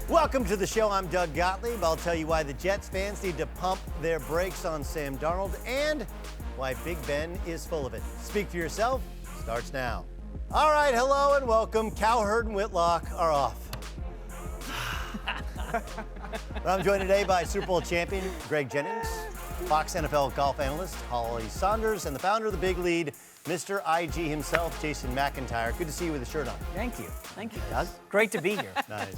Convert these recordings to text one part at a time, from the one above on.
Welcome to the show. I'm Doug Gottlieb. I'll tell you why the Jets fans need to pump their brakes on Sam Darnold and why Big Ben is full of it. Speak for yourself starts now. All right, hello and welcome. Cowherd and Whitlock are off. I'm joined today by Super Bowl champion Greg Jennings, Fox NFL golf analyst Holly Saunders, and the founder of the Big Lead, Mr. IG himself, Jason McIntyre. Good to see you with a shirt on. Thank you, Doug. Great to be here. Nice.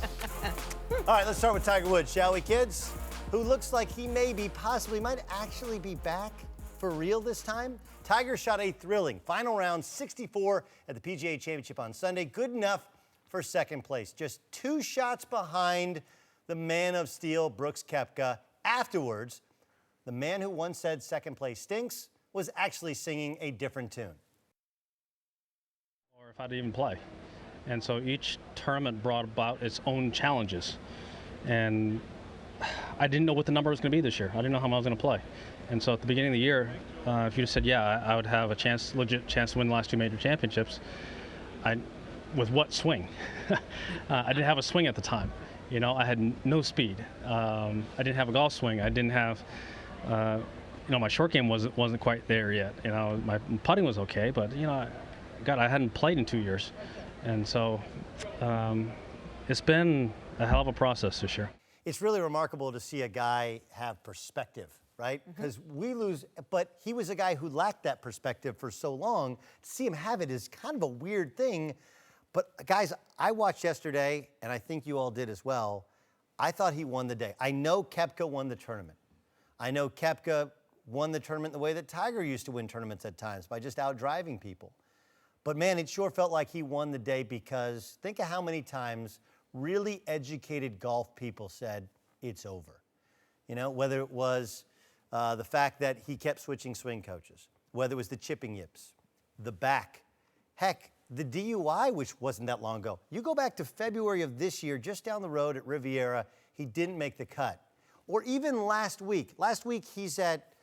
All right, let's start with Tiger Woods, shall we, kids? Who looks like he might actually be back for real this time. Tiger shot a thrilling final round 64 at the PGA Championship on Sunday. Good enough for second place. Just 2 shots behind the man of steel, Brooks Koepka. Afterwards, the man who once said second place stinks was actually singing a different tune. Or if I didn't even play. And so each tournament brought about its own challenges. And I didn't know what the number was going to be this year. I didn't know how I was going to play. And so at the beginning of the year, if you just said, yeah, I would have a legit chance to win the last 2 major championships, with what swing? I didn't have a swing at the time. You know, I had no speed. I didn't have a golf swing. I didn't have, my short game wasn't quite there yet. You know, my putting was okay, but, I hadn't played in 2 years. And so it's been a hell of a process this year. It's really remarkable to see a guy have perspective, right? Because we lose, but he was a guy who lacked that perspective for so long. To see him have it is kind of a weird thing. But guys, I watched yesterday, and I think you all did as well. I thought he won the day. I know Koepka won the tournament. I know Koepka won the tournament the way that Tiger used to win tournaments at times, by just out-driving people. But man, it sure felt like he won the day, because think of how many times really educated golf people said, it's over. You know, whether it was the fact that he kept switching swing coaches, whether it was the chipping yips, the back, heck, the DUI, which wasn't that long ago. You go back to February of this year, just down the road at Riviera, he didn't make the cut. Or even last week. Last week, he's at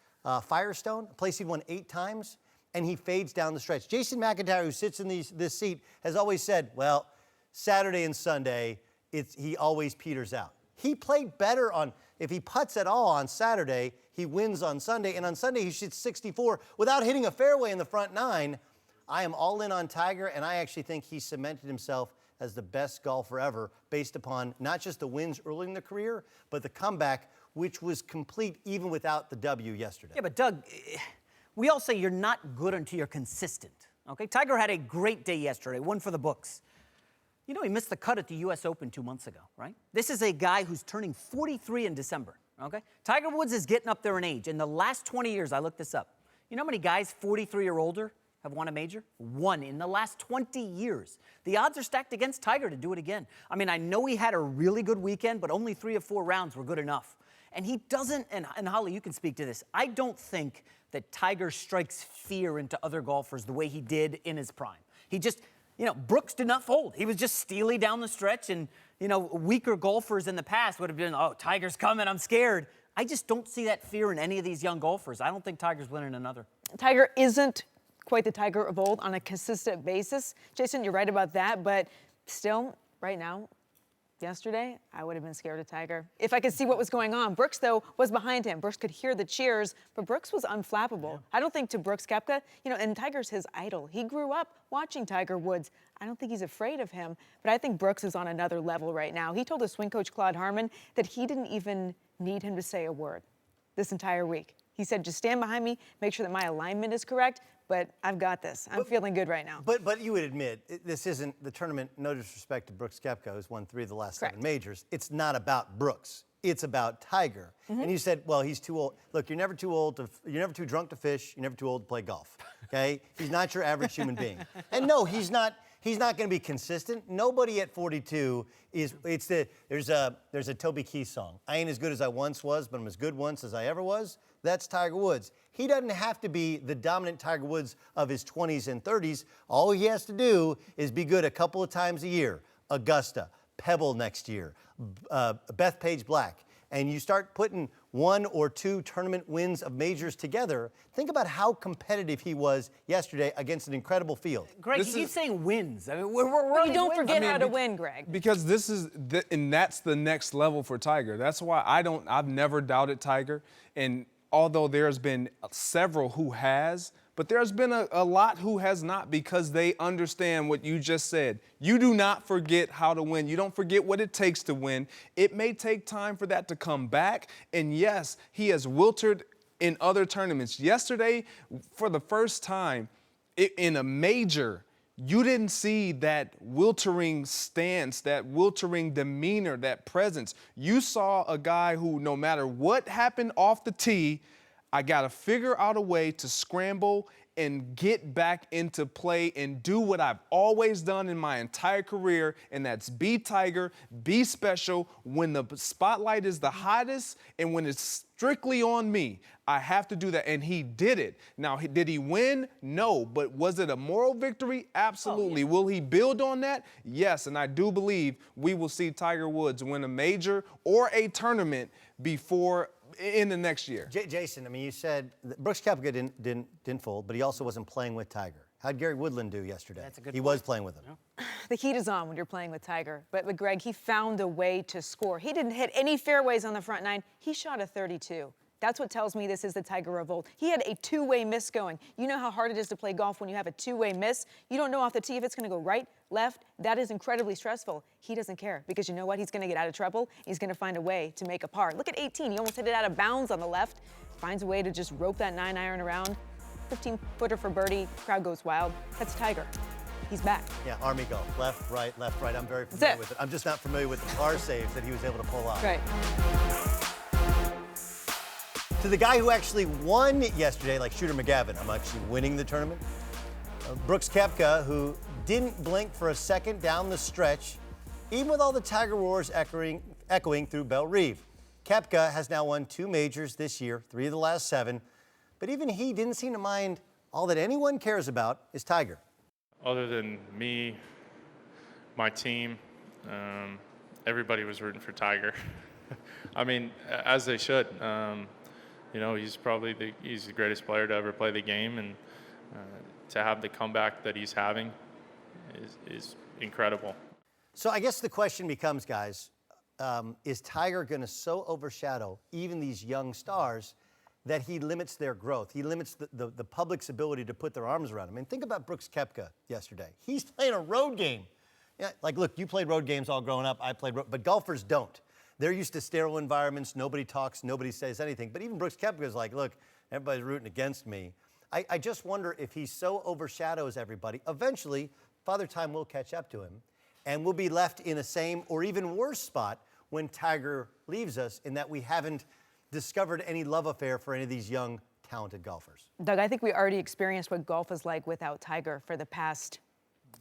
Firestone, a place he won 8 times, and he fades down the stretch. Jason McIntyre, who sits in this seat, has always said, well, Saturday and Sunday, he always peters out. He played better if he putts at all on Saturday, he wins on Sunday, and on Sunday he shoots 64 without hitting a fairway in the front 9. I am all in on Tiger, and I actually think he cemented himself as the best golfer ever, based upon not just the wins early in the career, but the comeback, which was complete even without the W yesterday. Yeah, but Doug, we all say you're not good until you're consistent, okay? Tiger had a great day yesterday, one for the books. You know, he missed the cut at the U.S. Open 2 months ago, right? This is a guy who's turning 43 in December, okay? Tiger Woods is getting up there in age. In the last 20 years, I looked this up. You know how many guys 43 or older have won a major? 1 in the last 20 years. The odds are stacked against Tiger to do it again. I mean, I know he had a really good weekend, but only 3 or 4 rounds were good enough. And he doesn't, and Holly, you can speak to this, I don't think that Tiger strikes fear into other golfers the way he did in his prime. He just, Brooks did not fold. He was just steely down the stretch, and, weaker golfers in the past would have been, oh, Tiger's coming, I'm scared. I just don't see that fear in any of these young golfers. I don't think Tiger's winning another. Tiger isn't quite the Tiger of old on a consistent basis. Jason, you're right about that, but still, right now, yesterday, I would have been scared of Tiger if I could see what was going on. Brooks, though, was behind him. Brooks could hear the cheers, but Brooks was unflappable. Yeah. I don't think to Brooks Koepka, and Tiger's his idol. He grew up watching Tiger Woods. I don't think he's afraid of him, but I think Brooks is on another level right now. He told his swing coach, Claude Harmon, that he didn't even need him to say a word this entire week. He said, just stand behind me, make sure that my alignment is correct, but I've got this. I'm feeling good right now. But you would admit, this isn't the tournament, no disrespect to Brooks Koepka, who's won 3 of the last Correct. 7 majors. It's not about Brooks. It's about Tiger. And you said, well, he's too old. Look, you're never too drunk to fish. You're never too old to play golf, okay? He's not your average human being. And no, he's not going to be consistent. Nobody at 42 is, there's a Toby Keith song. I ain't as good as I once was, but I'm as good once as I ever was. That's Tiger Woods. He doesn't have to be the dominant Tiger Woods of his 20s and 30s. All he has to do is be good a couple of times a year. Augusta, Pebble next year, Bethpage Black. and you start putting 1 or 2 tournament wins of majors together, think about how competitive he was yesterday against an incredible field. Greg, you keep saying wins. I mean, we're But you don't wins. forget how to win, Greg. Because and that's the next level for Tiger. That's why I've never doubted Tiger. And although there's been several who has, but there's been a lot who has not, because they understand what you just said. You do not forget how to win. You don't forget what it takes to win. It may take time for that to come back. And yes, he has wilted in other tournaments. Yesterday, for the first time in a major, you didn't see that wiltering stance, that wiltering demeanor, that presence. You saw a guy who, no matter what happened off the tee, I got to figure out a way to scramble and get back into play and do what I've always done in my entire career, and that's be Tiger, be special. When the spotlight is the hottest and when it's strictly on me, I have to do that, and he did it. Now, did he win? No, but was it a moral victory? Absolutely. Will he build on that? Yes, and I do believe we will see Tiger Woods win a major or a tournament in the next year. Jason, I mean, you said that Brooks Koepka didn't fold, but he also wasn't playing with Tiger. How'd Gary Woodland do yesterday? That's a good He point. was playing with him. Yeah. The heat is on when you're playing with Tiger. But Greg, he found a way to score. He didn't hit any fairways on the front 9. He shot a 32. That's what tells me this is the Tiger of old. He had a 2-way miss going. You know how hard it is to play golf when you have a 2-way miss? You don't know off the tee if it's going to go right, left. That is incredibly stressful. He doesn't care, because you know what? He's going to get out of trouble. He's going to find a way to make a par. Look at 18. He almost hit it out of bounds on the left. Finds a way to just rope that 9-iron around. 15-footer for birdie. Crowd goes wild. That's Tiger. He's back. Yeah, Army golf. Left, right, left, right. I'm very familiar with it. I'm just not familiar with the par saves that he was able to pull off. Right. To the guy who actually won yesterday, like Shooter McGavin, I'm actually winning the tournament. Brooks Koepka, who didn't blink for a second down the stretch, even with all the Tiger roars echoing through Belle Reve. Koepka has now won 2 majors this year, 3 of the last 7, but even he didn't seem to mind. All that anyone cares about is Tiger. Other than me, my team, everybody was rooting for Tiger. I mean, as they should. You know, he's probably he's the greatest player to ever play the game, and to have the comeback that he's having is incredible. So I guess the question becomes, guys, is Tiger going to so overshadow even these young stars that he limits their growth? He limits the public's ability to put their arms around him. I mean, think about Brooks Koepka yesterday. He's playing a road game. Yeah, like, look, you played road games all growing up. I played road, but golfers don't. They're used to sterile environments. Nobody talks. Nobody says anything. But even Brooks Koepka is like, look, everybody's rooting against me. I just wonder if he so overshadows everybody, eventually Father Time will catch up to him, and we'll be left in a same or even worse spot when Tiger leaves us, in that we haven't discovered any love affair for any of these young, talented golfers. Doug, I think we already experienced what golf is like without Tiger for the past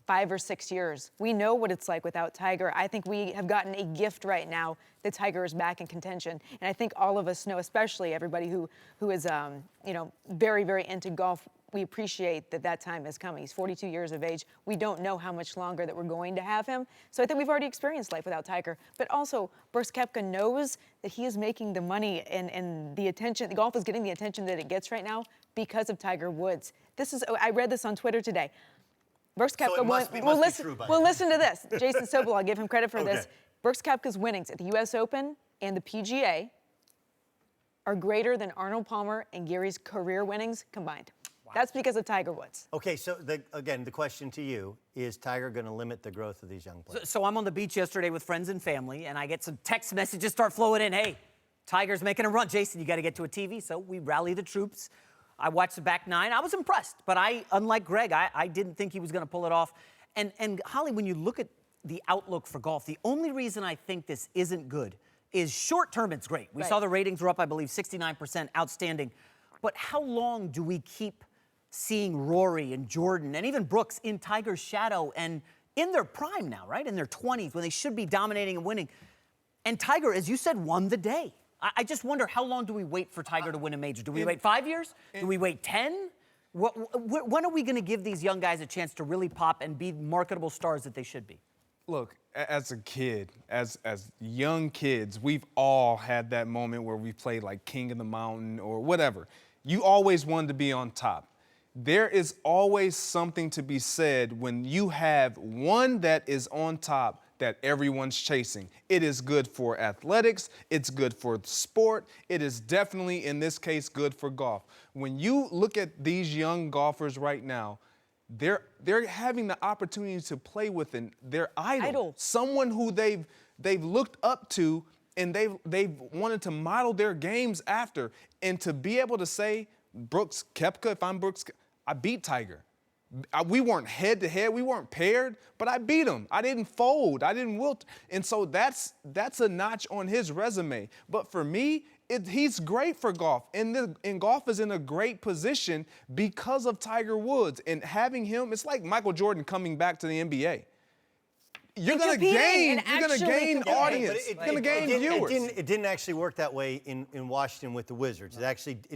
5 or 6 years. We know what it's like without Tiger. I think we have gotten a gift right now that Tiger is back in contention. And I think all of us know, especially everybody who is very, very into golf, we appreciate that time is coming. He's 42 years of age. We don't know how much longer that we're going to have him. So I think we've already experienced life without Tiger. But also, Brooks Koepka knows that he is making the money and the attention. The golf is getting the attention that it gets right now because of Tiger Woods. I read this on Twitter today. Brooks Koepka So it must be true by now. listen to this. Jason Sobel, I'll give him credit for this. Okay. Brooks Koepka's winnings at the U.S. Open and the PGA are greater than Arnold Palmer and Gary's career winnings combined. Wow. That's because of Tiger Woods. Okay, so again, the question to you is Tiger going to limit the growth of these young players? So I'm on the beach yesterday with friends and family, and I get some text messages start flowing in. Hey, Tiger's making a run. Jason, you got to get to a TV. So we rally the troops. I watched the back 9. I was impressed, but unlike Greg, I didn't think he was going to pull it off. And Holly, when you look at the outlook for golf, the only reason I think this isn't good is short term it's great. We saw the ratings were up, I believe, 69%, outstanding. But how long do we keep seeing Rory and Jordan and even Brooks in Tiger's shadow and in their prime now, right? In their 20s, when they should be dominating and winning. And Tiger, as you said, won the day. I just wonder, how long do we wait for Tiger to win a major? Do we wait 5 years? Do we wait 10? When are we going to give these young guys a chance to really pop and be marketable stars that they should be? Look, as a kid, as young kids, we've all had that moment where we played like King of the Mountain or whatever. You always wanted to be on top. There is always something to be said when you have one that is on top that everyone's chasing. It is good for athletics. It's good for sport. It is definitely, in this case, good for golf. When you look at these young golfers right now, they're having the opportunity to play with their idol, someone who they've looked up to and they've wanted to model their games after. And to be able to say, Brooks Koepka, if I'm Brooks, I beat Tiger. We weren't head-to-head, we weren't paired, but I beat him. I didn't fold, I didn't wilt. And so that's a notch on his resume. But for me, he's great for golf. And golf is in a great position because of Tiger Woods. And having him, it's like Michael Jordan coming back to the NBA. You're going to gain audience. You're going to gain viewers. It didn't actually work that way in Washington with the Wizards. It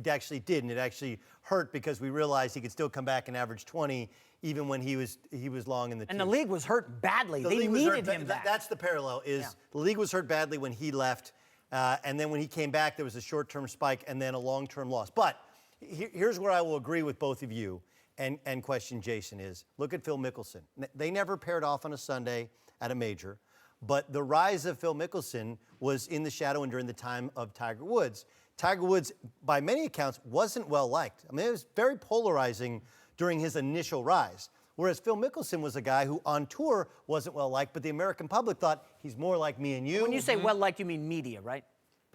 actually didn't. It actually hurt because we realized he could still come back and average 20 even when he was long in the And tooth. the league was hurt badly. They needed him back. That's the parallel. The league was hurt badly when he left, and then when he came back, there was a short-term spike and then a long-term loss. But here's where I will agree with both of you and question Jason is, look at Phil Mickelson. They never paired off on a Sunday at a major, but the rise of Phil Mickelson was in the shadow and during the time of Tiger Woods. Tiger Woods, by many accounts, wasn't well liked. I mean, it was very polarizing during his initial rise. Whereas Phil Mickelson was a guy who on tour wasn't well liked, but the American public thought he's more like me and you. When you say well liked, you mean media, right?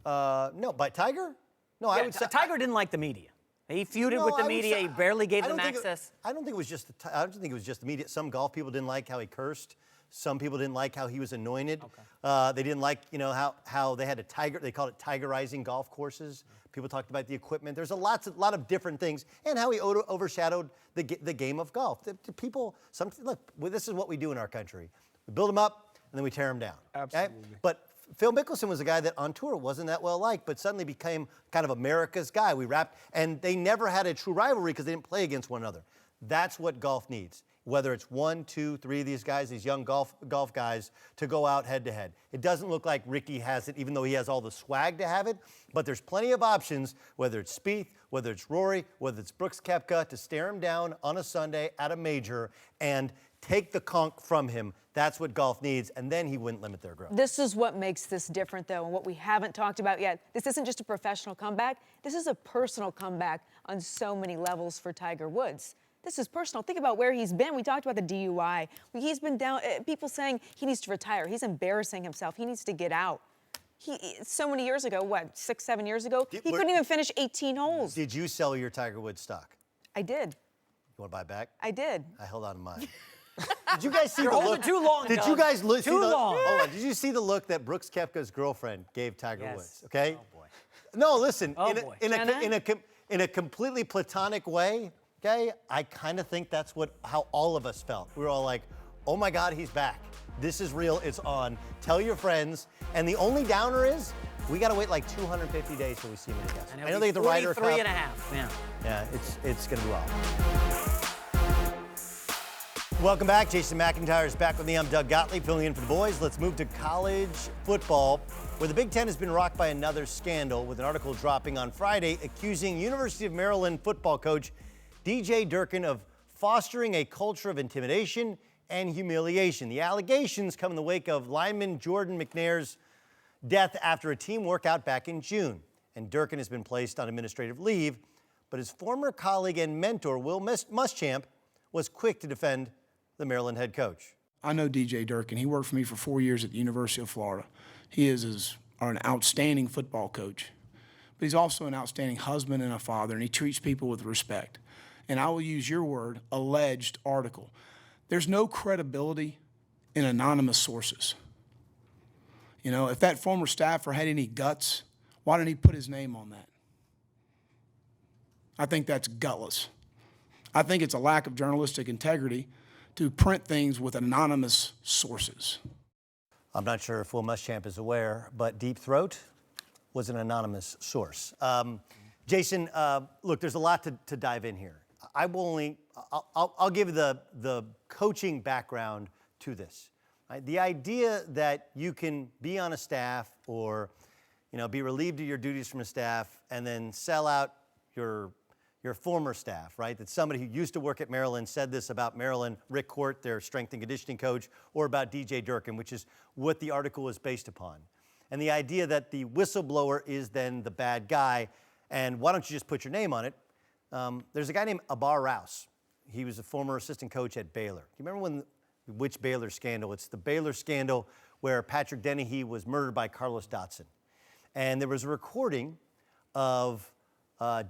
No, by Tiger? No, Yeah, I would say Tiger didn't like the media. He feuded with the media. He barely gave them access. I don't think it was just the media. Some golf people didn't like how he cursed. Some people didn't like how he was anointed. Okay. They didn't like, how they had they called it tigerizing golf courses. People talked about the equipment. There's a lot of different things, and how he overshadowed the game of golf. Look, this is what we do in our country. We build them up, and then we tear them down. Absolutely. Okay? But Phil Mickelson was a guy that on tour wasn't that well liked, but suddenly became kind of America's guy. And they never had a true rivalry because they didn't play against one another. That's what golf needs. Whether it's 1, 2, 3 of these guys, these young golf guys, to go out head-to-head. It doesn't look like Ricky has it, even though he has all the swag to have it, but there's plenty of options, whether it's Spieth, whether it's Rory, whether it's Brooks Koepka, to stare him down on a Sunday at a major and take the conch from him. That's what golf needs, and then he wouldn't limit their growth. This is what makes this different, though, and what we haven't talked about yet. This isn't just a professional comeback. This is a personal comeback on so many levels for Tiger Woods. This is personal. Think about where he's been. We talked about the DUI. He's been down, people saying he needs to retire. He's embarrassing himself. He needs to get out. So many years ago, 6, 7 years ago, he couldn't even finish 18 holes. Did you sell your Tiger Woods stock? I did. You want to buy it back? I did. I held on to mine. Did you guys see You're the holding look? too long, Did Doug. you guys look? Too long. Hold on. Did you see the look that Brooks Koepka's girlfriend gave Tiger Yes. Woods? Okay. Oh boy. No, listen. Oh, boy. In a completely platonic way. Okay. I kind of think that's how all of us felt. We were all like, "Oh my God, he's back. This is real. It's on. Tell your friends." And the only downer is, we got to wait like 250 days till we see him at Augusta. I know they get the Ryder Cup. 43 and a half. Yeah. Yeah, it's going to be wild. Welcome back. Jason McIntyre is back with me. I'm Doug Gottlieb, filling in for the boys. Let's move to college football, where the Big Ten has been rocked by another scandal, with an article dropping on Friday accusing University of Maryland football coach DJ Durkin of fostering a culture of intimidation and humiliation. The allegations come in the wake of lineman Jordan McNair's death after a team workout back in June. And Durkin has been placed on administrative leave, but his former colleague and mentor, Will Muschamp, was quick to defend the Maryland head coach. I know DJ Durkin. He worked for me for 4 years at the University of Florida. He is an outstanding football coach, but he's also an outstanding husband and a father, and he treats people with respect. And I will use your word, alleged article. There's no credibility in anonymous sources. You know, if that former staffer had any guts, why didn't he put his name on that? I think that's gutless. I think it's a lack of journalistic integrity to print things with anonymous sources. I'm not sure if Will Muschamp is aware, but Deep Throat was an anonymous source. Jason, look, there's a lot to dive in here. I'll give the coaching background to this. Right? The idea that you can be on a staff or, be relieved of your duties from a staff and then sell out your former staff, right? That somebody who used to work at Maryland said this about Maryland, Rick Court, their strength and conditioning coach, or about DJ Durkin, which is what the article is based upon. And the idea that the whistleblower is then the bad guy, and why don't you just put your name on it? There's a guy named Abar Rouse. He was a former assistant coach at Baylor. Do you remember which Baylor scandal? It's the Baylor scandal where Patrick Dennehy was murdered by Carlos Dotson. And there was a recording of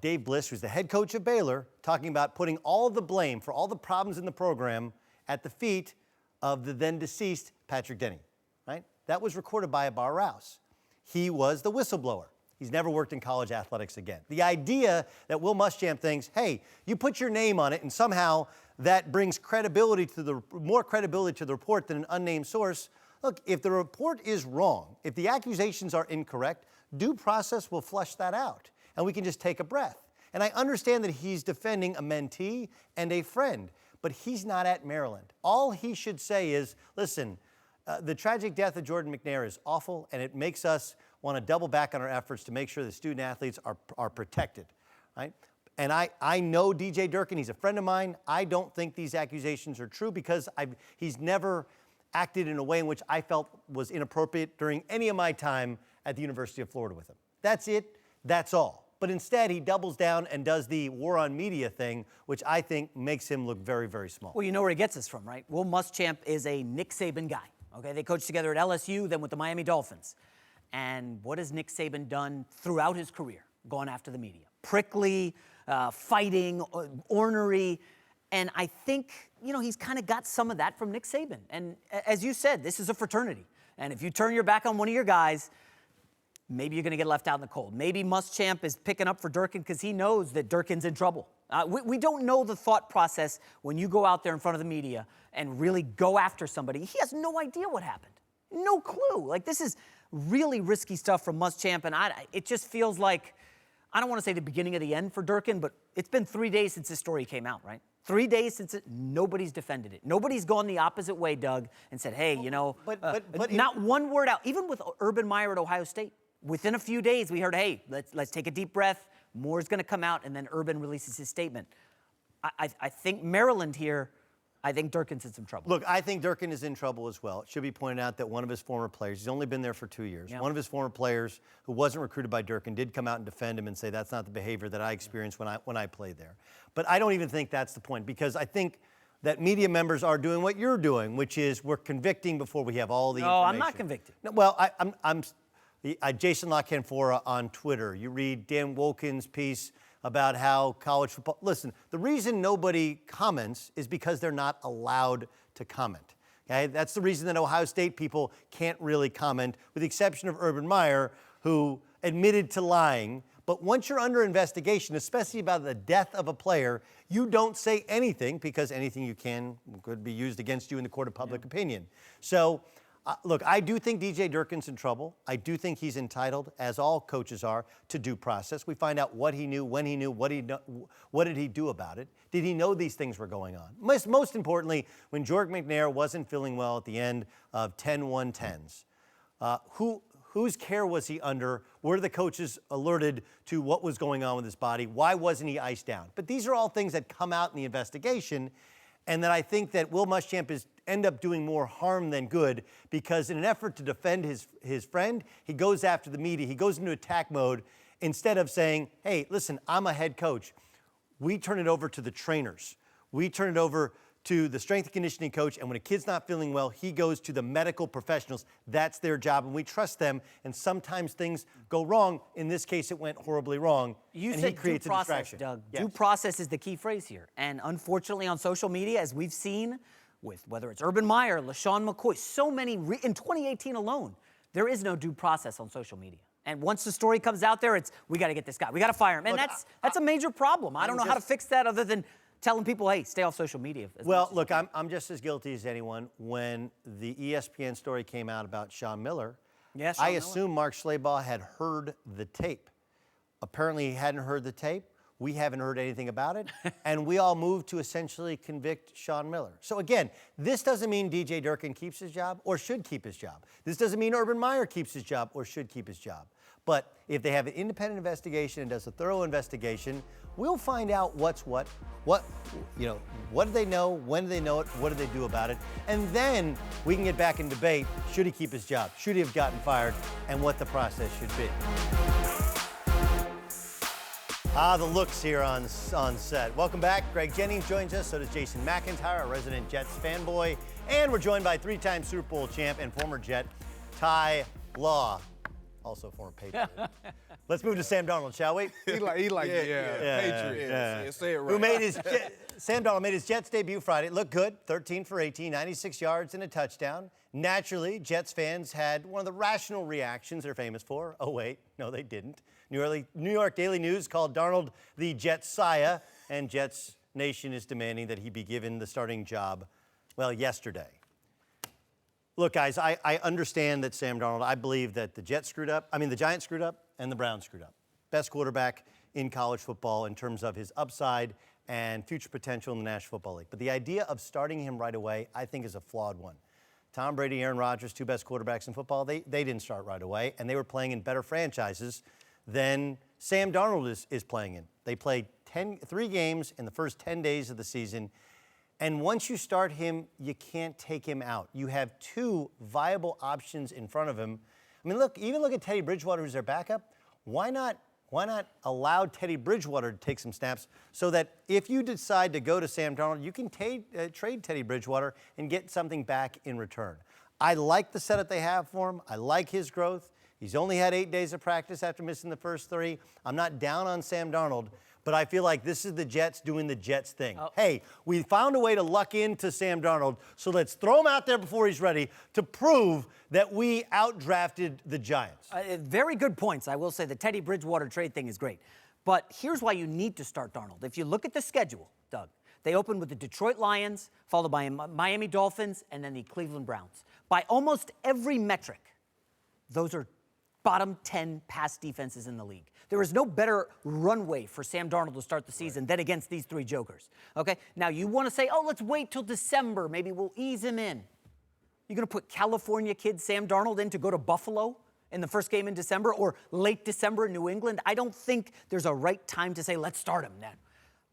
Dave Bliss, who's the head coach of Baylor, talking about putting all the blame for all the problems in the program at the feet of the then deceased Patrick Dennehy, right? That was recorded by Abar Rouse. He was the whistleblower. He's never worked in college athletics again. The idea that Will Muschamp thinks, hey, you put your name on it and somehow that brings more credibility to the report than an unnamed source. Look, if the report is wrong, if the accusations are incorrect, due process will flush that out, and we can just take a breath. And I understand that he's defending a mentee and a friend, but he's not at Maryland. All he should say is, listen, the tragic death of Jordan McNair is awful, and it makes us want to double back on our efforts to make sure the student athletes are protected, right? And I know DJ Durkin, he's a friend of mine. I don't think these accusations are true because he's never acted in a way in which I felt was inappropriate during any of my time at the University of Florida with him. That's it, that's all. But instead, he doubles down and does the war on media thing, which I think makes him look very, very small. Well, you know where he gets this from, right? Will Muschamp is a Nick Saban guy, okay? They coached together at LSU, then with the Miami Dolphins. And what has Nick Saban done throughout his career? Gone after the media. Prickly, fighting, ornery. And I think, he's kind of got some of that from Nick Saban. And as you said, this is a fraternity. And if you turn your back on one of your guys, maybe you're going to get left out in the cold. Maybe Muschamp is picking up for Durkin because he knows that Durkin's in trouble. We don't know the thought process when you go out there in front of the media and really go after somebody. He has no idea what happened. No clue. Like, this is really risky stuff from Muschamp, and it just feels like, I don't want to say the beginning of the end for Durkin, but it's been 3 days since this story came out, right? 3 days since nobody's defended it. Nobody's gone the opposite way, Doug, and said, hey, not one word out. Even with Urban Meyer at Ohio State, within a few days, we heard, hey, let's take a deep breath. More is going to come out, and then Urban releases his statement. I think Maryland here, I think Durkin's in some trouble. Look, I think Durkin is in trouble as well. It should be pointed out that one of his former players, he's only been there for 2 years, one of his former players who wasn't recruited by Durkin did come out and defend him and say that's not the behavior that I experienced when I played there. But I don't even think that's the point, because I think that media members are doing what you're doing, which is we're convicting before we have all the information. No, I'm not convicted. No, well, I'm Jason LaCanfora on Twitter. You read Dan Wolkin's piece about how college football. Listen, the reason nobody comments is because they're not allowed to comment. Okay? That's the reason that Ohio State people can't really comment, with the exception of Urban Meyer, who admitted to lying. But once you're under investigation, especially about the death of a player, you don't say anything, because anything you can could be used against you in the court of public opinion. So, look, I do think DJ Durkin's in trouble. I do think he's entitled, as all coaches are, to due process. We find out what he knew, when he knew, what did he do about it? Did he know these things were going on? Most importantly, when Jordan McNair wasn't feeling well at the end of 10-1-10s, whose care was he under? Were the coaches alerted to what was going on with his body? Why wasn't he iced down? But these are all things that come out in the investigation, and that I think that Will Muschamp end up doing more harm than good, because in an effort to defend his friend, he goes after the media. He goes into attack mode instead of saying, hey, listen, I'm a head coach. We turn it over to the trainers. We turn it over to the strength and conditioning coach, and when a kid's not feeling well, he goes to the medical professionals. That's their job, and we trust them, and sometimes things go wrong. In this case, it went horribly wrong, You and said he creates due a process, distraction. Doug. Yes. Due process is the key phrase here. And unfortunately, on social media, as we've seen, with whether it's Urban Meyer, LaShawn McCoy, so many, in 2018 alone, there is no due process on social media. And once the story comes out there, it's, we got to get this guy. We got to fire him. And Look, that's a major problem. I don't know how to fix that other than telling people, hey, stay off social media. Well, look, I'm just as guilty as anyone. When the ESPN story came out about Sean Miller, Yeah, Sean I Miller. assumed Mark Schlabach had heard the tape. Apparently, he hadn't heard the tape. We haven't heard anything about it. And we all moved to essentially convict Sean Miller. So again, this doesn't mean DJ Durkin keeps his job or should keep his job. This doesn't mean Urban Meyer keeps his job or should keep his job. But if they have an independent investigation and does a thorough investigation, we'll find out what's what do they know, when do they know it, what do they do about it, and then we can get back in debate, should he keep his job, should he have gotten fired, and what the process should be. The looks here on set. Welcome back. Greg Jennings joins us, so does Jason McIntyre, a resident Jets fanboy, and we're joined by three-time Super Bowl champ and former Jet, Ty Law. Also former Patriot. Let's move to Sam Darnold, shall we? Patriot. Yeah. Say it right. Sam Darnold made his Jets debut Friday. Looked good, 13 for 18, 96 yards and a touchdown. Naturally, Jets fans had one of the rational reactions they're famous for. Oh, wait, no, they didn't. New York Daily News called Darnold the Jetsaya, and Jets Nation is demanding that he be given the starting job, well, yesterday. Look, guys, I understand that Sam Darnold, I believe that the Giants screwed up, and the Browns screwed up. Best quarterback in college football in terms of his upside and future potential in the National Football League. But the idea of starting him right away, I think, is a flawed one. Tom Brady, Aaron Rodgers, two best quarterbacks in football, they didn't start right away, and they were playing in better franchises than Sam Darnold is playing in. They played 3 games in the first 10 days of the season. And once you start him, you can't take him out. You have 2 viable options in front of him. I mean, look at Teddy Bridgewater, who's their backup. Why not allow Teddy Bridgewater to take some snaps so that if you decide to go to Sam Darnold, you can trade Teddy Bridgewater and get something back in return. I like the setup they have for him. I like his growth. He's only had 8 days of practice after missing the first 3. I'm not down on Sam Darnold, but I feel like this is the Jets doing the Jets thing. Oh. Hey, we found a way to luck into Sam Darnold, so let's throw him out there before he's ready to prove that we outdrafted the Giants. Very good points. I will say the Teddy Bridgewater trade thing is great. But here's why you need to start Darnold. If you look at the schedule, Doug, they open with the Detroit Lions, followed by Miami Dolphins, and then the Cleveland Browns. By almost every metric, those are bottom 10 pass defenses in the league. There is no better runway for Sam Darnold to start the season than against these 3 jokers. Okay? Now, you want to say, oh, let's wait till December. Maybe we'll ease him in. You're going to put California kid Sam Darnold in to go to Buffalo in the first game in December or late December in New England? I don't think there's a right time to say, let's start him then.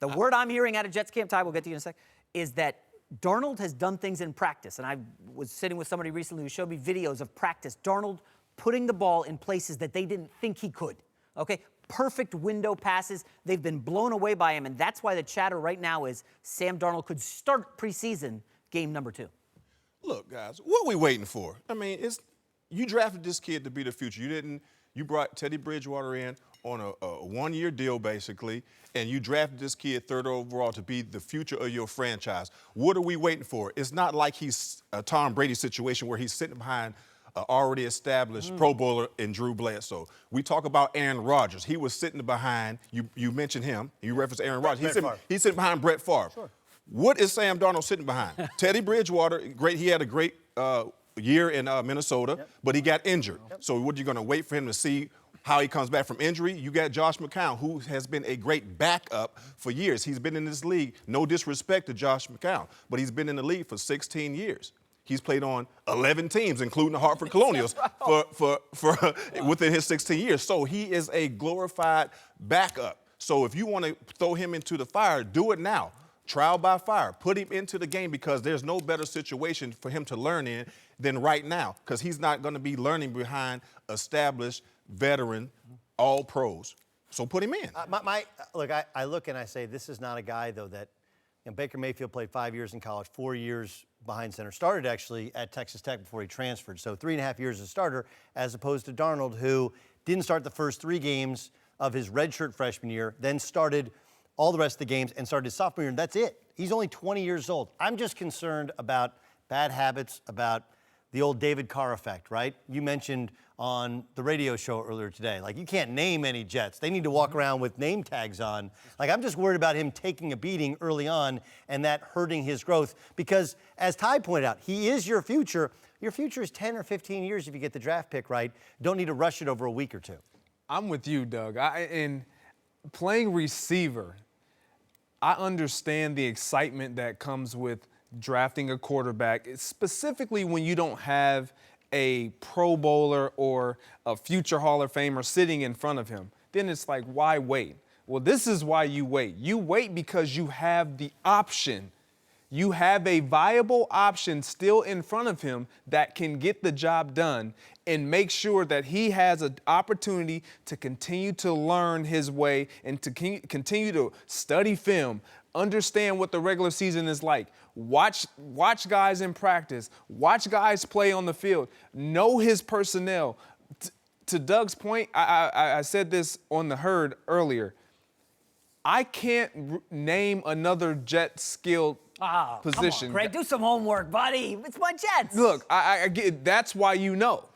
The word I'm hearing out of Jets camp, Ty, we'll get to you in a sec, is that Darnold has done things in practice. And I was sitting with somebody recently who showed me videos of practice. Darnold putting the ball in places that they didn't think he could. Okay? Perfect window passes. They've been blown away by him, and that's why the chatter right now is Sam Darnold could start preseason game number 2. Look, guys, what are we waiting for? I mean, you drafted this kid to be the future. You brought Teddy Bridgewater in on a 1-year deal, basically, and you drafted this kid 3rd overall to be the future of your franchise. What are we waiting for? It's not like he's a Tom Brady situation where he's sitting behind already established Pro Bowler in Drew Bledsoe. We talk about Aaron Rodgers. He was sitting behind, you mentioned him, you referenced Aaron Rodgers. He's sitting behind Brett Favre. Sure. What is Sam Darnold sitting behind? Teddy Bridgewater, great. He had a great year in Minnesota, but he got injured. So what, you're going to wait for him to see how he comes back from injury? You got Josh McCown, who has been a great backup for years. He's been in this league, no disrespect to Josh McCown, but he's been in the league for 16 years. He's played on 11 teams, including the Hartford Colonials, for within his 16 years. So he is a glorified backup. So if you want to throw him into the fire, do it now. Trial by fire. Put him into the game because there's no better situation for him to learn in than right now, because he's not going to be learning behind established veteran all pros. So put him in. Look, I look and I say this is not a guy, though, that Baker Mayfield played 5 years in college, 4 years behind center. Started actually at Texas Tech before he transferred. So 3.5 years as a starter, as opposed to Darnold, who didn't start the first 3 games of his redshirt freshman year, then started all the rest of the games and started his sophomore year, and that's it. He's only 20 years old. I'm just concerned about bad habits, about the old David Carr effect, right? You mentioned on the radio show earlier today, like, you can't name any Jets. They need to walk around with name tags on. Like, I'm just worried about him taking a beating early on and that hurting his growth because, as Ty pointed out, he is your future. Your future is 10 or 15 years if you get the draft pick right. Don't need to rush it over a week or 2. I'm with you, Doug. And playing receiver, I understand the excitement that comes with drafting a quarterback, specifically when you don't have a Pro Bowler or a future Hall of Famer sitting in front of him. Then it's like, why wait? Well, this is why you wait. You wait because you have the option. You have a viable option still in front of him that can get the job done and make sure that he has an opportunity to continue to learn his way and to continue to study film, understand what the regular season is like, watch guys in practice, watch guys play on the field, know his personnel. To Doug's point, I said this on the herd earlier, I can't name another Jet skilled position. Come on, Craig, do some homework, buddy. It's my Jets. Look, I get that's why you know.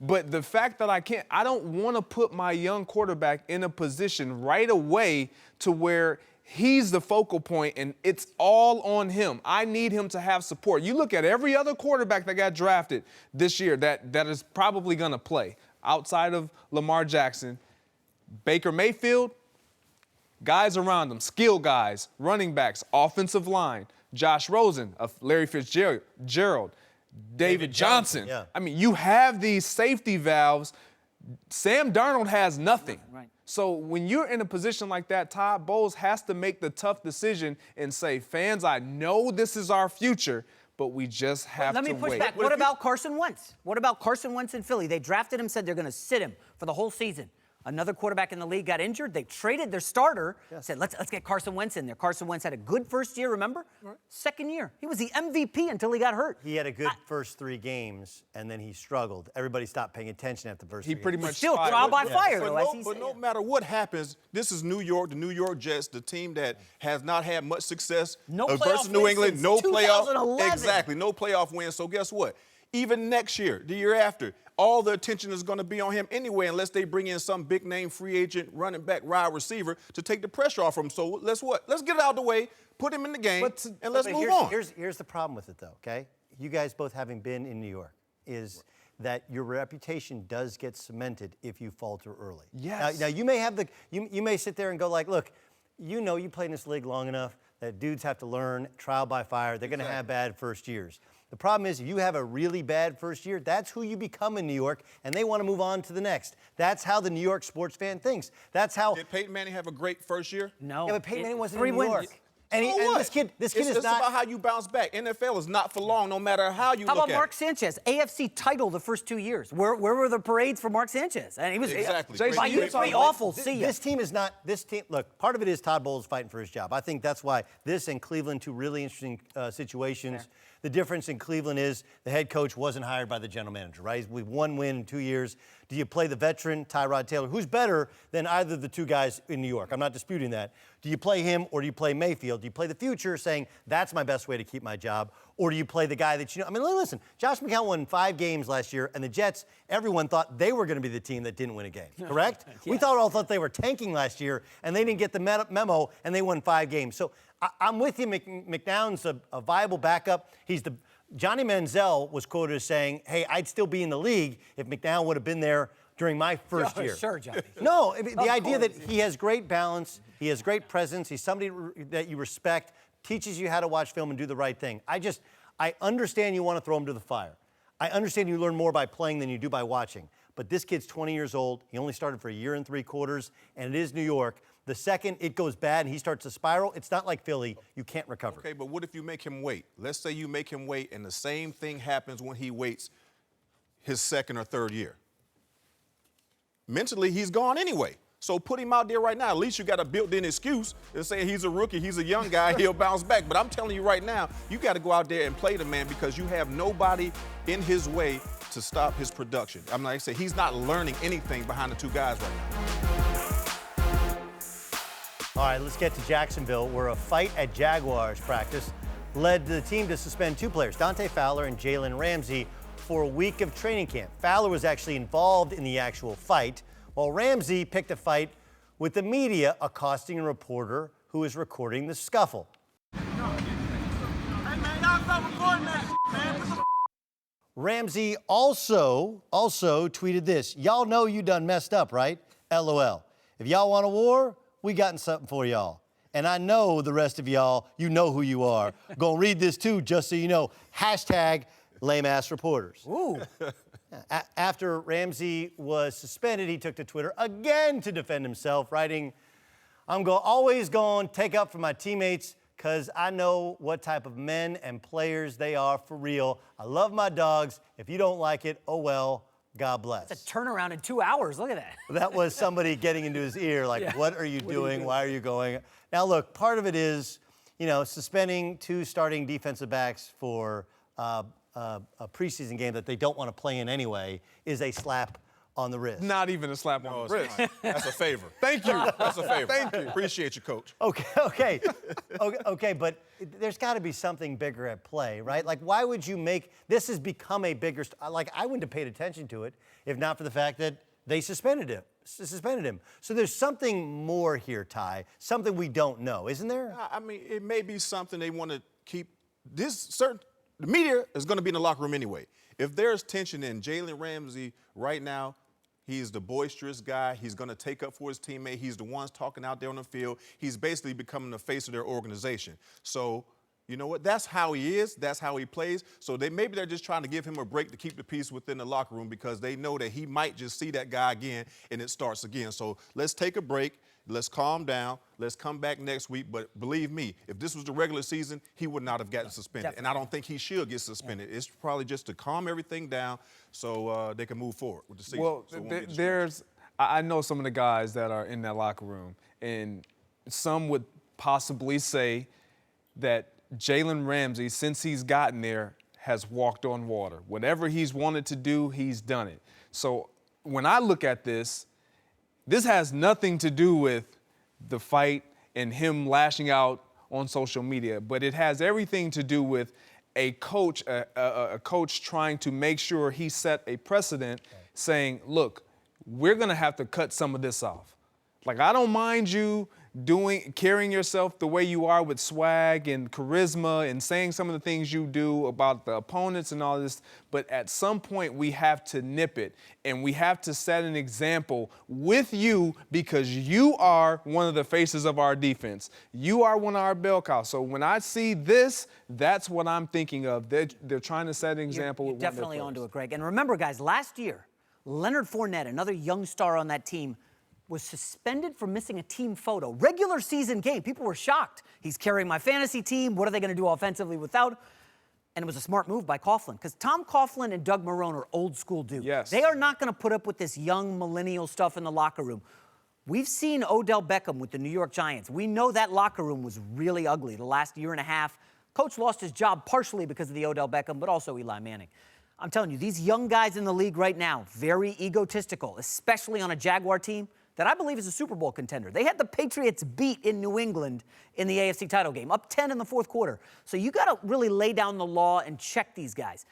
But the fact that I don't want to put my young quarterback in a position right away to where he's the focal point and it's all on him. I need him to have support. You look at every other quarterback that got drafted this year that is probably going to play outside of Lamar Jackson, Baker Mayfield, guys around him, skill guys, running backs, offensive line, Josh Rosen, Larry Fitzgerald, David Johnson. Yeah. I mean, you have these safety valves. Sam Darnold has nothing. Right. So when you're in a position like that, Todd Bowles has to make the tough decision and say, fans, I know this is our future, but we just have to wait. Let me push back. What about Carson Wentz? What about Carson Wentz in Philly? They drafted him, said they're going to sit him for the whole season. Another quarterback in the league got injured. They traded their starter, said, let's get Carson Wentz in there. Carson Wentz had a good first year, remember? Right. Second year. He was the MVP until he got hurt. He had a good first 3 games, and then he struggled. Everybody stopped paying attention after the first 3 games. He pretty much Still trial by fire, though, as he But said. no matter what happens, this is New York, the New York Jets, the team that has not had much success No versus playoff New wins England. since No playoff. 2011. Exactly, no playoff wins. So guess what? Even next year, the year after, all the attention is going to be on him anyway, unless they bring in some big name free agent, running back, wide receiver to take the pressure off him. So let's get it out of the way, put him in the game, and let's move on. Here's the problem with it, though, okay? You guys both having been in New York is that your reputation does get cemented if you falter early. Yes. Now you may have you may sit there and go like, look, you know you play in this league long enough that dudes have to learn trial by fire. They're going to have bad first years. The problem is if you have a really bad first year, that's who you become in New York, and they want to move on to the next. That's how the New York sports fan thinks. That's how. Did Peyton Manning have a great first year? No. Yeah, but Peyton Manning wasn't 3 in New wins. York. And, So and what? this kid is it's not. about how you bounce back. NFL is not for long, no matter how you How look about at Mark it. Sanchez? AFC title the first 2 years. Where were the parades for Mark Sanchez? And he was Exactly. Jason, By year 3, awful. See ya. This team is not. This team. Look, part of it is Todd Bowles fighting for his job. I think that's why this and Cleveland, 2 really interesting situations. Fair. The difference in Cleveland is the head coach wasn't hired by the general manager, right? With 1 win in 2 years. Do you play the veteran, Tyrod Taylor, who's better than either of the 2 guys in New York? I'm not disputing that. Do you play him or do you play Mayfield? Do you play the future saying that's my best way to keep my job? Or do you play the guy that you know? I mean, listen, Josh McCown won 5 games last year, and the Jets, everyone thought they were going to be the team that didn't win a game, correct? We all thought they were tanking last year, and they didn't get the memo, and they won 5 games. So I'm with you. McNown's a viable backup. Johnny Manziel was quoted as saying, hey, I'd still be in the league if McNown would have been there during my first year. Sure, Johnny. No, the idea that he has great balance, he has great presence, he's somebody that you respect, teaches you how to watch film and do the right thing. I understand you want to throw him to the fire. I understand you learn more by playing than you do by watching. But this kid's 20 years old. He only started for 1 year and 3 quarters, and it is New York. The second it goes bad and he starts to spiral, it's not like Philly. You can't recover. Okay, but what if you make him wait? Let's say you make him wait, and the same thing happens when he waits his 2nd or 3rd year. Mentally, he's gone anyway. So put him out there right now. At least you got a built-in excuse and say he's a rookie, he's a young guy, he'll bounce back. But I'm telling you right now, you got to go out there and play the man because you have nobody in his way to stop his production. I'm like I say, he's not learning anything behind the 2 guys right now. All right, let's get to Jacksonville, where a fight at Jaguars practice led the team to suspend 2 players, Dante Fowler and Jalen Ramsey, for a week of training camp. Fowler was actually involved in the actual fight, while Ramsey picked a fight with the media, accosting a reporter who was recording the scuffle. Ramsey also tweeted this: y'all know you done messed up, right? LOL. If y'all want a war, we got something for y'all. And I know the rest of y'all, you know who you are. Gonna read this too, just so you know. Hashtag lame-ass reporters. Ooh. After Ramsey was suspended, he took to Twitter again to defend himself, writing, I'm always going to take up for my teammates because I know what type of men and players they are for real. I love my dogs. If you don't like it, oh well, God bless. It's a turnaround in 2 hours. Look at that. That was somebody getting into his ear, like, Yeah. what are you doing? Why are you going? Now, look, part of it is, suspending 2 starting defensive backs for a preseason game that they don't want to play in anyway is a slap on the wrist. Not even a slap on the wrist. That's a favor. Thank you. That's a favor. Thank you. Appreciate you, Coach. Okay, but there's got to be something bigger at play, right? Like, why would you make this has become a bigger? Like, I wouldn't have paid attention to it if not for the fact that they suspended him. So there's something more here, Ty. Something we don't know, isn't there? I mean, it may be something they want to keep. The media is going to be in the locker room anyway. If there's tension in Jalen Ramsey right now, he's the boisterous guy. He's going to take up for his teammate. He's the ones talking out there on the field. He's basically becoming the face of their organization. So, you know what? That's how he is. That's how he plays. So maybe they're just trying to give him a break to keep the peace within the locker room because they know that he might just see that guy again and it starts again. So let's take a break. Let's calm down. Let's come back next week. But believe me, if this was the regular season, he would not have gotten suspended. Definitely. And I don't think he should get suspended. Yeah. It's probably just to calm everything down so they can move forward with the season. Well, So I know some of the guys that are in that locker room, and some would possibly say that Jalen Ramsey, since he's gotten there, has walked on water. Whatever he's wanted to do, he's done it. So when I look at this has nothing to do with the fight and him lashing out on social media, but it has everything to do with a coach trying to make sure he set a precedent, saying, look, we're going to have to cut some of this off. Like, I don't mind you carrying yourself the way you are with swag and charisma and saying some of the things you do about the opponents and all this, but at some point we have to nip it and we have to set an example with you because you are one of the faces of our defense. You are one of our bell cows. So when I see this, that's what I'm thinking of. They're trying to set an example. You're with one of their definitely players. onto it, Greg. And remember, guys, last year, Leonard Fournette, another young star on that team, was suspended for missing a team photo. Regular season game. People were shocked. He's carrying my fantasy team. What are they going to do offensively without? And it was a smart move by Coughlin because Tom Coughlin and Doug Marrone are old school dudes. Yes. They are not going to put up with this young millennial stuff in the locker room. We've seen Odell Beckham with the New York Giants. We know that locker room was really ugly the last year and a half. Coach lost his job partially because of the Odell Beckham, but also Eli Manning. I'm telling you, these young guys in the league right now, very egotistical, especially on a Jaguar team that I believe is a Super Bowl contender. They had the Patriots beat in New England in the AFC title game, up 10 in the fourth quarter. So you got to really lay down the law and check these guys.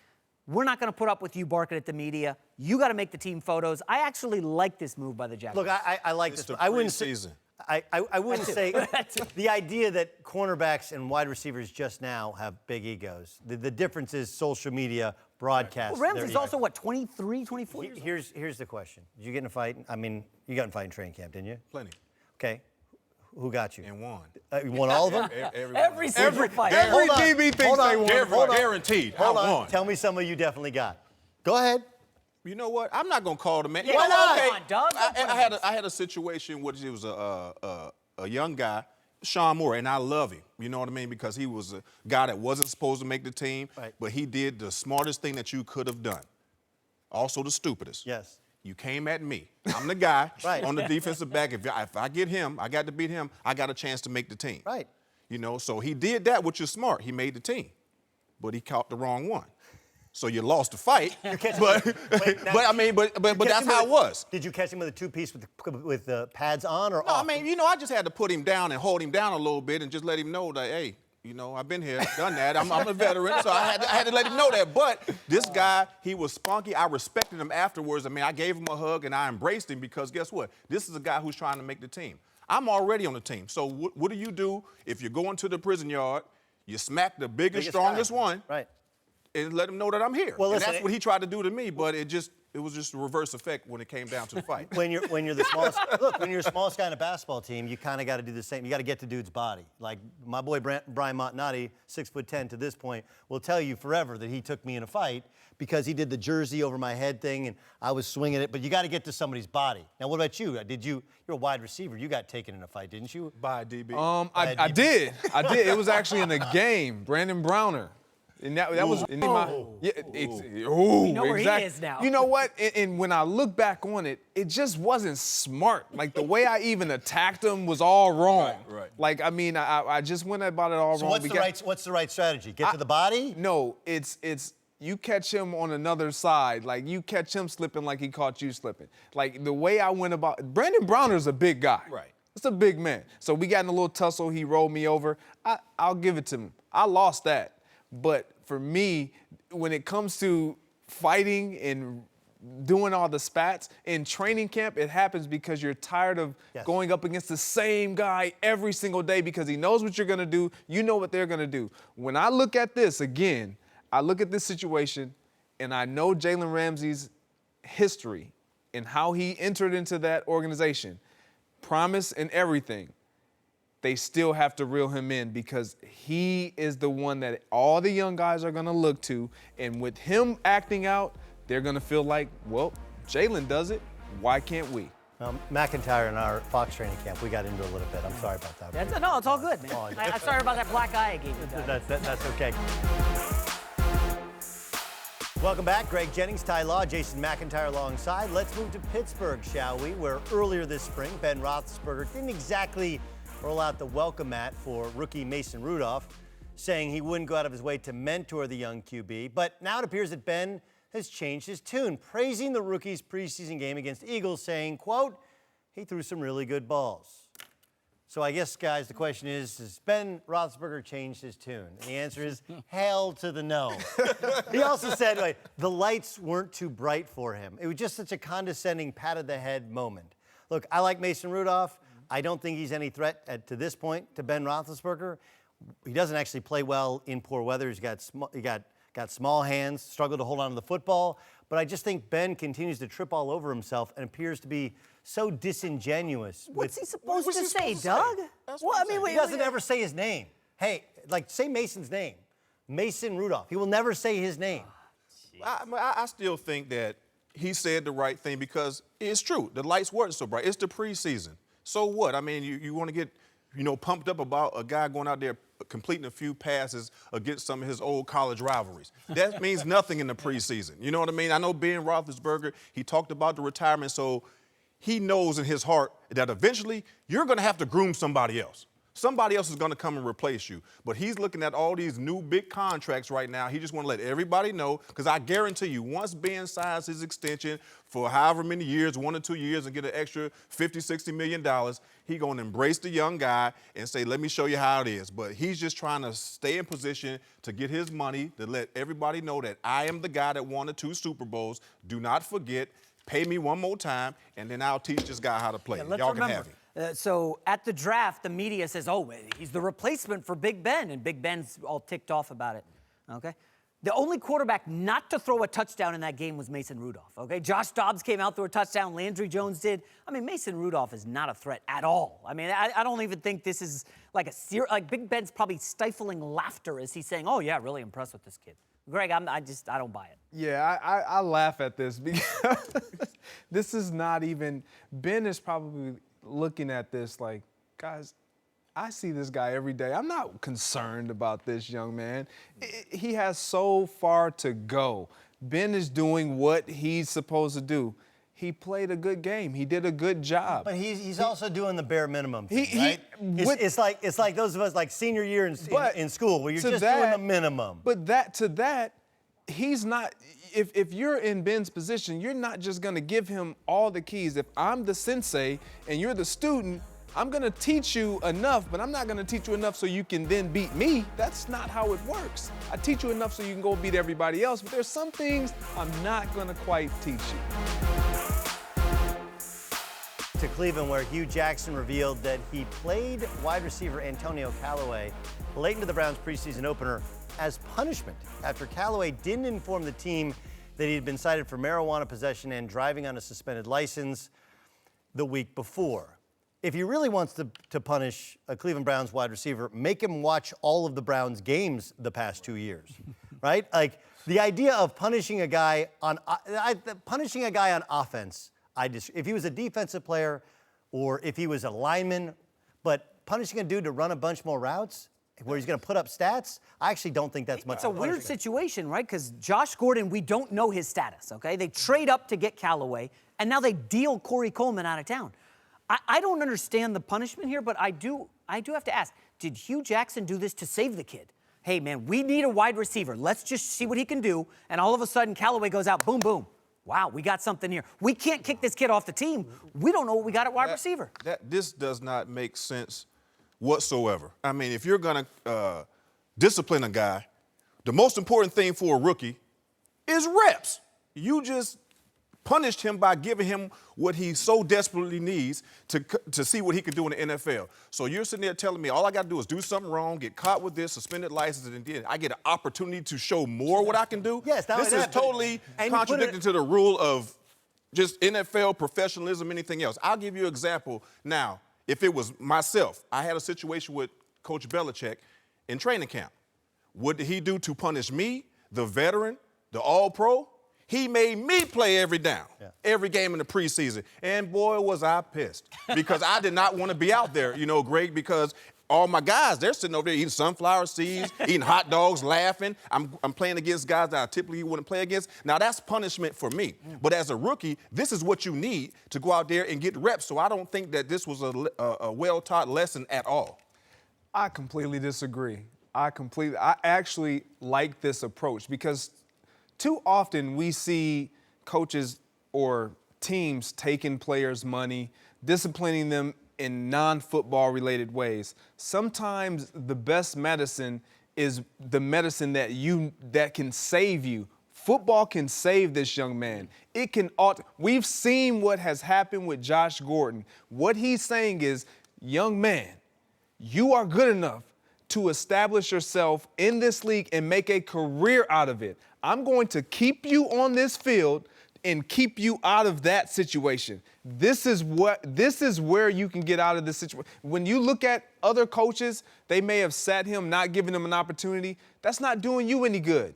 We're not going to put up with you barking at the media. You got to make the team photos. I actually like this move by the Jaguars. Look, I like It's this. the I wouldn't say. preseason. I wouldn't say the idea that cornerbacks and wide receivers just now have big egos. The difference is social media broadcast. Well, Ramsey's also, what, 23, 24 years old? Here's the question. Did you get in a fight? I mean, you got in a fight in training camp, didn't you? Plenty. Okay. Who got you? And won. You won all of them? Every single fight. Every DB thinks they won. Guaranteed. Hold I on. won. Tell me some of you definitely got. Go ahead. You know what? I'm not gonna call the man. Yeah, why not? Come on, Doug. I had a situation where it was a young guy, Sean Moore, and I love him. You know what I mean? Because he was a guy that wasn't supposed to make the team, Right. but he did the smartest thing that you could have done. Also the stupidest. Yes. You came at me. I'm the guy Right. on the defensive back. If I get him, I got to beat him. I got a chance to make the team. Right. You know, so he did that, which is smart. He made the team, but he caught the wrong one. So you lost the fight. But that's how it was. Did you catch him with a two-piece with the pads on or No, off? I mean, you know, I just had to put him down and hold him down a little bit and just let him know that, hey, you know, I've been here, done that. I'm a veteran, so I had to let him know that. But this guy, he was spunky. I respected him afterwards. I mean, I gave him a hug and I embraced him because guess what? This is a guy who's trying to make the team. I'm already on the team. So what do you do if you're going to the prison yard, you smack the biggest strongest guy. one, Right. and let him know that I'm here? Well, and listen, that's what he tried to do to me, but it just it was just a reverse effect when it came down to the fight. When you're the smallest, look, when you're the smallest guy in a basketball team, you kind of got to do the same. You got to get to dude's body. Like my boy Brian Montanati, 6'10" to this point, will tell you forever that he took me in a fight because he did the jersey over my head thing and I was swinging it. But you got to get to somebody's body. Now, what about you? You're a wide receiver. You got taken in a fight, didn't you? By DB. I did. It was actually in the game. Brandon Browner. And that was in my We know where he is now. You know what? And when I look back on it, it just wasn't smart. Like the way I even attacked him was all wrong. Right. Like I just went about it all wrong. What's the right strategy? Get to the body? No, it's you catch him on another side. Like you catch him slipping like he caught you slipping. Like the way I went about Brandon Browner's a big guy. Right. It's a big man. So we got in a little tussle. He rolled me over. I'll give it to him. I lost that. But for me, when it comes to fighting and doing all the spats, in training camp, it happens because you're tired of going up against the same guy every single day because he knows what you're going to do. You know what they're going to do. When I look at this again, I look at this situation, and I know Jalen Ramsey's history and how he entered into that organization, promise and everything. They still have to reel him in because he is the one that all the young guys are going to look to. And with him acting out, they're going to feel like, well, Jalen does it. Why can't we? McIntyre in our Fox training camp, we got into a little bit. I'm sorry about that. No, it's all good, man. I'm sorry about that black eye I gave you. That's okay. Welcome back. Greg Jennings, Ty Law, Jason McIntyre alongside. Let's move to Pittsburgh, shall we? Where earlier this spring, Ben Roethlisberger didn't exactly roll out the welcome mat for rookie Mason Rudolph, saying he wouldn't go out of his way to mentor the young QB. But now it appears that Ben has changed his tune, praising the rookie's preseason game against Eagles, saying, quote, he threw some really good balls. So I guess, guys, the question is, has Ben Roethlisberger changed his tune? And the answer is hell to the no. He also said, like, the lights weren't too bright for him. It was just such a condescending pat-of-the-head moment. Look, I like Mason Rudolph. I don't think he's any threat to this point to Ben Roethlisberger. He doesn't actually play well in poor weather. He got small hands, struggled to hold on to the football. But I just think Ben continues to trip all over himself and appears to be so disingenuous. What's he supposed to say, Doug? He doesn't ever say his name. Hey, like, say Mason's name. Mason Rudolph. He will never say his name. I still think that he said the right thing because it's true. The lights weren't so bright. It's the preseason. So what? I mean, you want to get, pumped up about a guy going out there completing a few passes against some of his old college rivalries. That means nothing in the preseason. You know what I mean? I know Ben Roethlisberger, he talked about the retirement, so he knows in his heart that eventually you're going to have to groom somebody else. Somebody else is going to come and replace you. But he's looking at all these new big contracts right now. He just want to let everybody know, because I guarantee you, once Ben signs his extension for however many years, 1 or 2 years, and get an extra $50, $60 million, he's going to embrace the young guy and say, let me show you how it is. But he's just trying to stay in position to get his money, to let everybody know that I am the guy that won the 2 Super Bowls. Do not forget, pay me one more time, and then I'll teach this guy how to play. Y'all can have him. So at the draft, the media says, oh, he's the replacement for Big Ben, and Big Ben's all ticked off about it, okay? The only quarterback not to throw a touchdown in that game was Mason Rudolph, okay? Josh Dobbs came out, threw a touchdown. Landry Jones did. I mean, Mason Rudolph is not a threat at all. I mean, I don't even think this is like like Big Ben's probably stifling laughter as he's saying, oh, yeah, really impressed with this kid. Greg, I don't buy it. Yeah, I laugh at this because this is not even, Ben is probably looking at this like, guys, I see this guy every day. I'm not concerned about this young man. He has so far to go. Ben is doing what he's supposed to do. He played a good game. He did a good job. But he's also doing the bare minimum thing, right? It's like those of us like senior year in school where you're just doing the minimum. But he's not. If you're in Ben's position, you're not just going to give him all the keys. If I'm the sensei and you're the student, I'm going to teach you enough, but I'm not going to teach you enough so you can then beat me. That's not how it works. I teach you enough so you can go beat everybody else, but there's some things I'm not going to quite teach you. To Cleveland, where Hugh Jackson revealed that he played wide receiver Antonio Callaway late into the Browns preseason opener as punishment after Callaway didn't inform the team that he'd been cited for marijuana possession and driving on a suspended license the week before. If he really wants to punish a Cleveland Browns wide receiver, make him watch all of the Browns games the past 2 years, right? Like the idea of punishing a guy on offense, if he was a defensive player or if he was a lineman, but punishing a dude to run a bunch more routes where he's going to put up stats, I actually don't think that's much. It's a weird situation, right? Because Josh Gordon, we don't know his status, okay? They trade up to get Callaway, and now they deal Corey Coleman out of town. I don't understand the punishment here, but I do have to ask, did Hugh Jackson do this to save the kid? Hey, man, we need a wide receiver. Let's just see what he can do. And all of a sudden, Callaway goes out, boom, boom. Wow, we got something here. We can't kick this kid off the team. We don't know what we got at wide receiver. This does not make sense whatsoever. I mean, if you're going to discipline a guy, the most important thing for a rookie is reps. You just punished him by giving him what he so desperately needs to see what he can do in the NFL. So you're sitting there telling me all I got to do is do something wrong, get caught with this, suspended license, and then I get an opportunity to show more what I can do? Yes, this is totally contradicting to the rule of just NFL professionalism, anything else. I'll give you an example now. If it was myself, I had a situation with Coach Belichick in training camp. What did he do to punish me, the veteran, the all-pro? He made me play every down, every game in the preseason. And boy, was I pissed because I did not want to be out there, Greg, because all my guys, they're sitting over there eating sunflower seeds, eating hot dogs, laughing. I'm playing against guys that I typically wouldn't play against. Now, that's punishment for me. But as a rookie, this is what you need to go out there and get reps. So I don't think that this was a well-taught lesson at all. I completely disagree. I actually like this approach because too often we see coaches or teams taking players' money, disciplining them in non-football related ways. Sometimes the best medicine is the medicine that can save you. Football can save this young man. We've seen what has happened with Josh Gordon. What he's saying is, young man, you are good enough to establish yourself in this league and make a career out of it. I'm going to keep you on this field and keep you out of that situation. This is where you can get out of this situation. When you look at other coaches, they may have sat him, not giving him an opportunity. That's not doing you any good.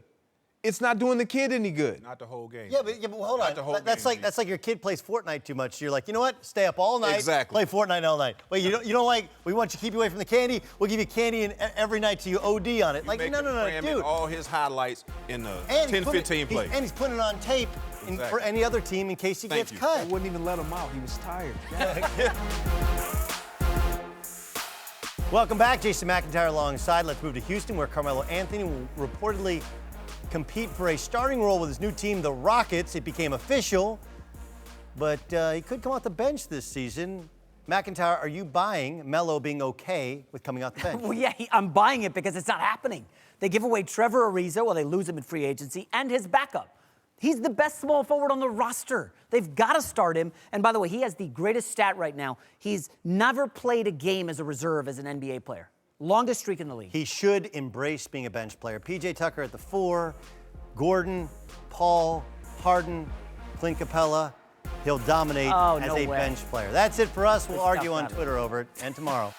It's not doing the kid any good. Not the whole game. Yeah, but hold on. That's like your kid plays Fortnite too much. You're like, you know what? Stay up all night. Exactly. Play Fortnite all night. Wait, you don't like? We want you to keep you away from the candy. We'll give you candy every night so you OD on it. Like, no, dude. All his highlights in the 10-15 plays. And he's putting it on tape for any other team in case he gets cut. I wouldn't even let him out. He was tired. Welcome back, Jason McIntyre alongside. Let's move to Houston, where Carmelo Anthony will reportedly compete for a starting role with his new team, the Rockets. It became official, but he could come off the bench this season. McIntyre, are you buying Melo being okay with coming off the bench? Well, yeah, I'm buying it because it's not happening. They give away Trevor Ariza while they lose him in free agency and his backup. He's the best small forward on the roster. They've got to start him. And by the way, he has the greatest stat right now. He's never played a game as a reserve as an NBA player. Longest streak in the league. He should embrace being a bench player. P.J. Tucker at the 4, Gordon, Paul, Harden, Clint Capella. He'll dominate as a bench player. That's it for us. We'll argue on Twitter over it and tomorrow.